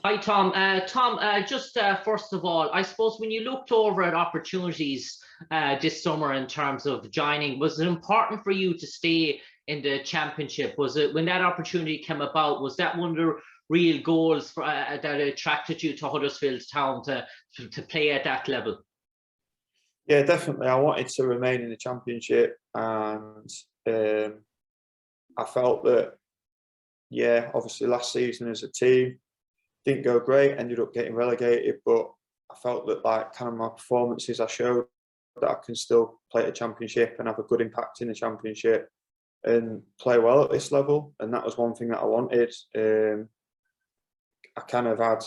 Hi, Tom. Just first of all, I suppose when you looked over at opportunities this summer in terms of joining, was it important for you to stay in the championship? Was it when that opportunity came about? Was that one of the real goals that attracted you to Huddersfield Town to play at that level? Yeah, definitely. I wanted to remain in the championship, and I felt that, yeah, obviously last season as a team didn't go great, ended up getting relegated, but I felt that like kind of my performances I showed that I can still play at a championship and have a good impact in the championship and play well at this level. And that was one thing that I wanted. I kind of had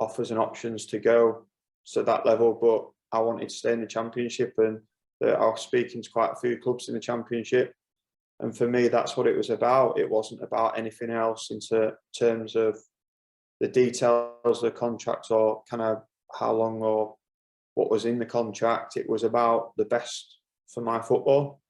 offers and options to go to that level, but I wanted to stay in the championship, and I was speaking to quite a few clubs in the championship. And for me, that's what it was about. It wasn't about anything else in terms of the details of the contract or kind of how long or what was in the contract. It was about the best for my football.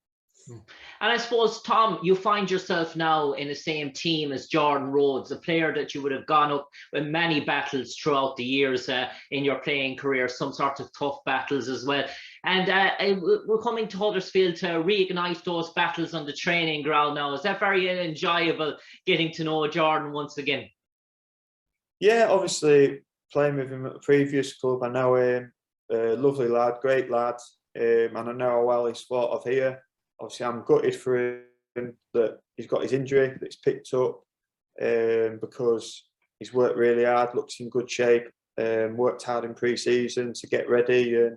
And I suppose, Tom, you find yourself now in the same team as Jordan Rhodes, a player that you would have gone up with many battles throughout the years in your playing career, some sort of tough battles as well. And we're coming to Huddersfield to reignite those battles on the training ground now. Is that very enjoyable getting to know Jordan once again? Yeah, obviously playing with him at the previous club, I know him, lovely lad, great lad, and I know how well he's thought of here. Obviously, I'm gutted for him that he's got his injury, that he's picked up, because he's worked really hard, looks in good shape, worked hard in pre-season to get ready. And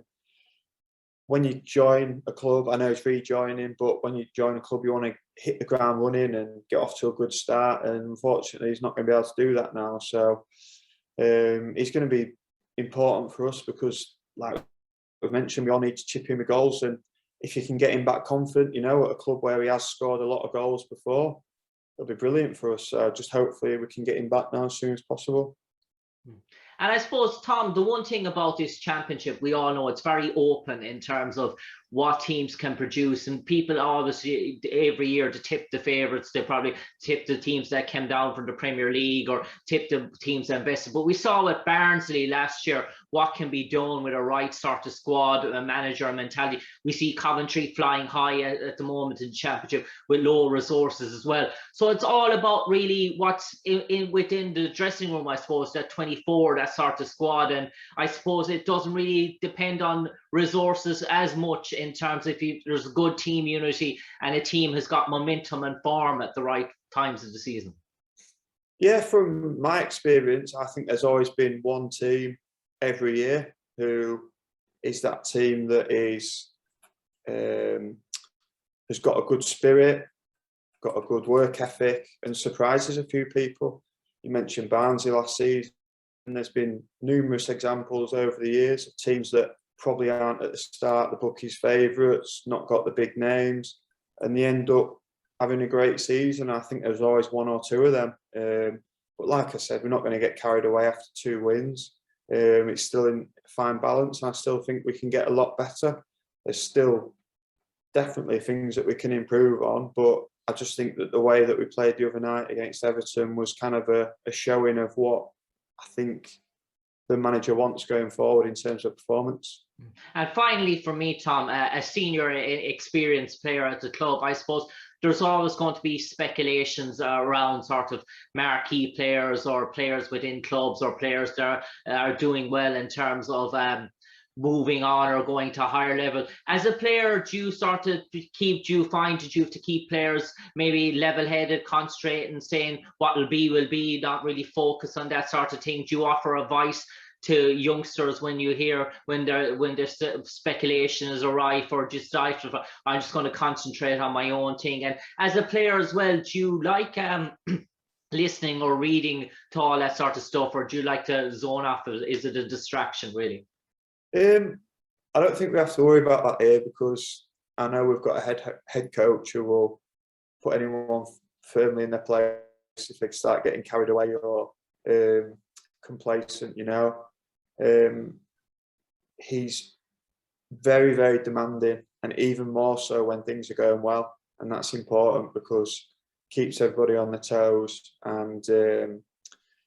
when you join a club, I know he's rejoining, but when you join a club, you want to hit the ground running and get off to a good start. And unfortunately, he's not going to be able to do that now. So he's going to be important for us because, like we've mentioned, we all need to chip in with goals. And if you can get him back confident, at a club where he has scored a lot of goals before, it'll be brilliant for us. So just hopefully we can get him back now as soon as possible. And I suppose, Tom, the one thing about this championship, we all know it's very open in terms of what teams can produce. And people obviously every year to tip the favourites, they probably tip the teams that came down from the Premier League or tip the teams that invested. But we saw with Barnsley last year what can be done with a right sort of squad, a manager, a mentality. We see Coventry flying high at the moment in the championship with low resources as well. So it's all about really what's within the dressing room, I suppose, that 24, that sort of squad. And I suppose it doesn't really depend on resources as much in terms of if there's a good team unity and a team has got momentum and form at the right times of the season. Yeah, from my experience, I think there's always been one team every year who is that team that is has got a good spirit, got a good work ethic, and surprises a few people. You mentioned Barnsley last season, and there's been numerous examples over the years of teams that probably aren't at the start the bookies' favourites, not got the big names, and they end up having a great season. I think there's always one or two of them. But like I said, we're not going to get carried away after 2 wins. It's still in fine balance, and I still think we can get a lot better. There's still definitely things that we can improve on, but I just think that the way that we played the other night against Everton was kind of a showing of what I think the manager wants going forward in terms of performance. And finally, for me, Tom, a senior experienced player at the club, I suppose there's always going to be speculations around sort of marquee players or players within clubs or players that are doing well in terms of moving on or going to a higher level. As a player, do you find that you have to keep players maybe level-headed, concentrating, saying what will be, not really focus on that sort of thing? Do you offer advice to youngsters when you hear when there's speculation is rife, or just I'm just going to concentrate on my own thing? And as a player as well, do you like listening or reading to all that sort of stuff, or do you like to zone off? Is it a distraction really? I don't think we have to worry about that here, because I know we've got a head coach who will put anyone firmly in their place if they start getting carried away or complacent. He's very, very demanding, and even more so when things are going well, and that's important because it keeps everybody on their toes. And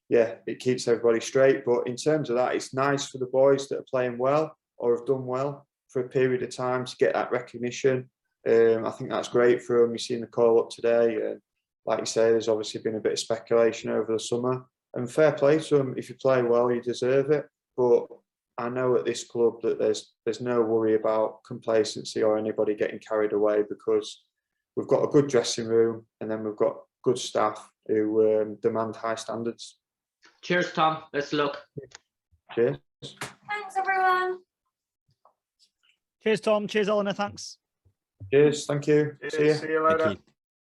yeah, it keeps everybody straight. But in terms of that, it's nice for the boys that are playing well or have done well for a period of time to get that recognition. I think that's great for them. You've seen the call up today, and like you say, there's obviously been a bit of speculation over the summer. And fair play to them. If you play well, you deserve it. But I know at this club that there's no worry about complacency or anybody getting carried away, because we've got a good dressing room, and then we've got good staff who demand high standards. Cheers, Tom. Best of luck. Cheers. Thanks, everyone. Cheers, Tom. Cheers, Eleanor. Thanks. Cheers. Thank you. See you. See you later. Thank you.